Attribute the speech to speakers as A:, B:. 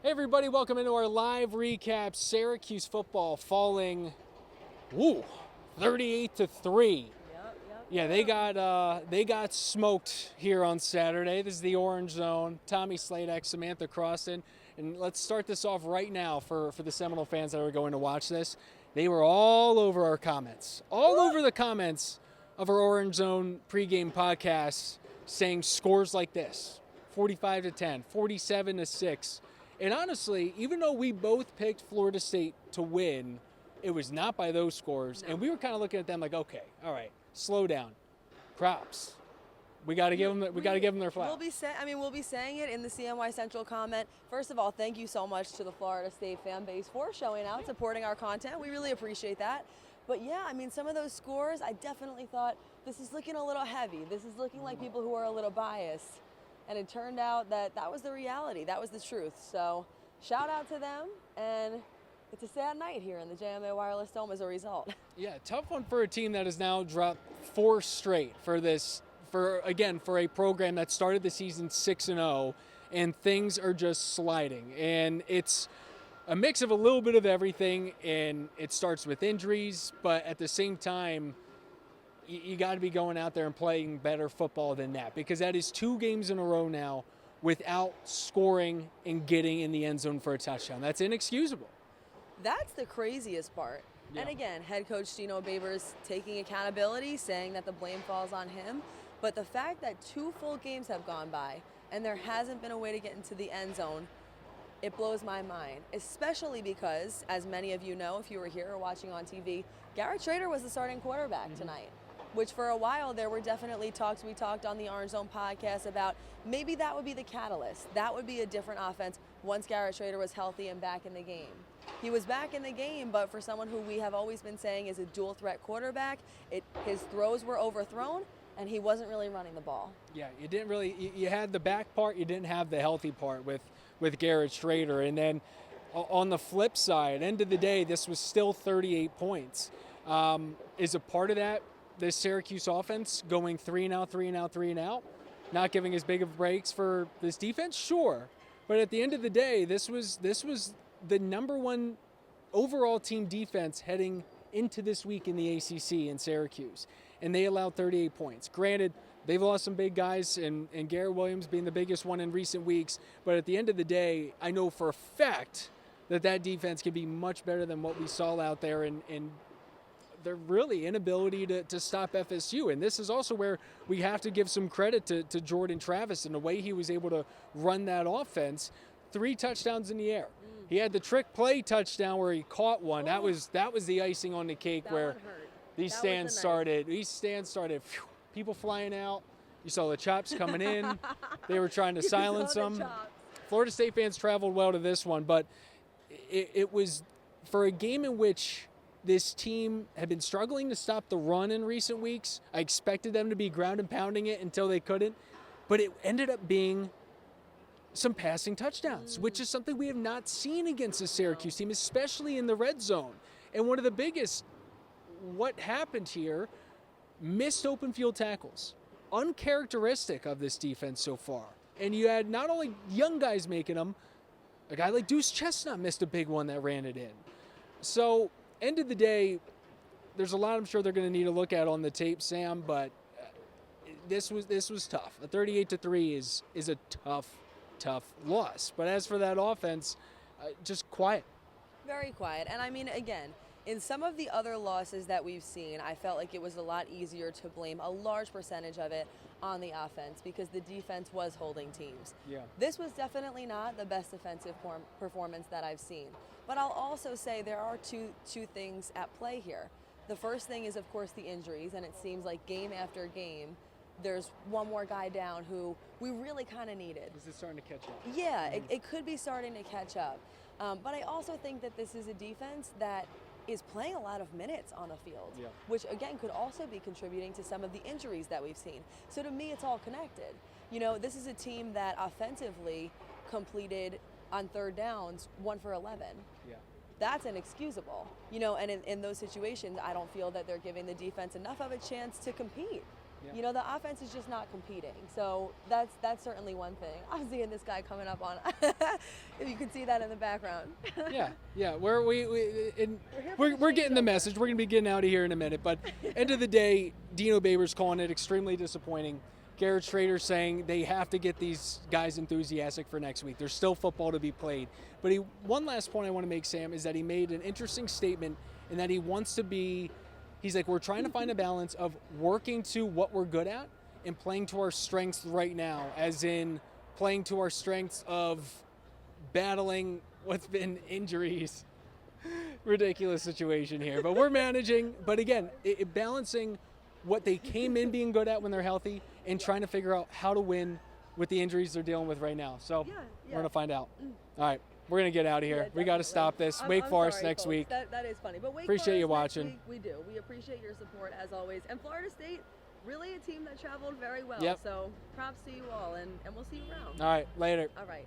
A: Hey everybody, welcome into our live recap. Syracuse football falling, 38-3. Yeah, they got smoked here on Saturday. This is the Orange Zone. Tommy Sladek, Samantha Croston, and let's start this off right now for the Seminole fans that are going to watch this. They were all over our comments, all over the comments of our Orange Zone pregame podcast, saying scores like this: 45-10, 47-6. And honestly, even though we both picked Florida State to win, it was not by those scores. No. And we were kind of looking at them like, okay, all right, slow down. Props. We got to give them. We got to give them their flowers.
B: We'll be saying it in the CNY Central comment. First of all, thank you so much to the Florida State fan base for showing out, supporting our content. We really appreciate that. But yeah, I mean, some of those scores, I definitely thought this is looking a little heavy. This is looking like people who are a little biased. And it turned out that was the reality. That was the truth. So shout out to them. And it's a sad night here in the JMA Wireless Dome as a result.
A: Yeah, tough one for a team that has now dropped 4 straight for a program that started the season 6-0, and things are just sliding. And it's a mix of a little bit of everything, and it starts with injuries, but at the same time, you got to be going out there and playing better football than that, because that is 2 games in a row now without scoring and getting in the end zone for a touchdown. That's inexcusable.
B: That's the craziest part. Yeah. And again, head coach Dino Babers taking accountability, saying that the blame falls on him. But the fact that 2 full games have gone by and there hasn't been a way to get into the end zone, it blows my mind, especially because, as many of you know, if you were here or watching on TV, Garrett Schrader was the starting quarterback tonight. Which for a while there were definitely talks. We talked on the Orange Zone podcast about maybe that would be the catalyst. That would be a different offense once Garrett Schrader was healthy and back in the game. He was back in the game, but for someone who we have always been saying is a dual threat quarterback, his throws were overthrown and he wasn't really running the ball.
A: Yeah, you had the back part, you didn't have the healthy part with Garrett Schrader. And then on the flip side, end of the day, this was still 38 points. Is a part of that this Syracuse offense going 3-and-out, 3-and-out, 3-and-out, not giving as big of breaks for this defense? Sure. But at the end of the day, this was the number 1 overall team defense heading into this week in the ACC in Syracuse. And they allowed 38 points. Granted, they've lost some big guys, and Garrett Williams being the biggest one in recent weeks. But at the end of the day, I know for a fact that defense can be much better than what we saw out there, and their really inability to stop FSU. And this is also where we have to give some credit to Jordan Travis and the way he was able to run that offense. 3 touchdowns in the air. He had the trick play touchdown where he caught one. That was the icing on the cake,
B: that
A: where these stands started. People flying out. You saw the chops coming in. They were trying to silence them. Florida State fans traveled well to this one, but it was for a game in which this team had been struggling to stop the run in recent weeks. I expected them to be ground and pounding it until they couldn't, but it ended up being some passing touchdowns, which is something we have not seen against the Syracuse team, especially in the red zone. And one of the biggest, what happened here, missed open field tackles. Uncharacteristic of this defense so far. And you had not only young guys making them, a guy like Deuce Chestnut missed a big one that ran it in. So, end of the day, there's a lot I'm sure they're going to need to look at on the tape, Sam, but this was tough. A 38-3 is a tough loss. But as for that offense, just quiet.
B: Very quiet. And I mean, again, in some of the other losses that we've seen, I felt like it was a lot easier to blame a large percentage of it on the offense because the defense was holding teams.
A: Yeah.
B: This was definitely not the best defensive performance that I've seen. But I'll also say there are two things at play here. The first thing is, of course, the injuries, and it seems like game after game, there's one more guy down who we really kind of needed.
A: Is it starting to catch up?
B: Yeah, it could be starting to catch up. But I also think that this is a defense that is playing a lot of minutes on the field, which again could also be contributing to some of the injuries that we've seen. So to me, it's all connected. You know, this is a team that offensively completed on 3rd downs 1 for 11.
A: Yeah.
B: That's inexcusable. You know, and in those situations, I don't feel that they're giving the defense enough of a chance to compete.
A: Yeah.
B: You know, the offense is just not competing. So that's certainly one thing. I'm seeing this guy coming up on, if you can see that in the background.
A: Yeah. We're getting the message. We're going to be getting out of here in a minute. But end of the day, Dino Babers calling it extremely disappointing. Garrett Schrader saying they have to get these guys enthusiastic for next week. There's still football to be played. But one last point I want to make, Sam, is that he made an interesting statement in that he wants to be, he's like, we're trying to find a balance of working to what we're good at and playing to our strengths right now, as in playing to our strengths of battling what's been injuries. Ridiculous situation here. But we're managing. But again, balancing what they came in being good at when they're healthy and trying to figure out how to win with the injuries they're dealing with right now. So we're going to find out. All right. We're going to get out of here. We got to stop this. Wake Forest next week.
B: That is funny. But Wake
A: appreciate
B: Forest
A: you watching.
B: Next week, we do. We appreciate your support as always. And Florida State, really a team that traveled very well.
A: Yep.
B: So props to you all, and we'll see you around.
A: All right. Later.
B: All right.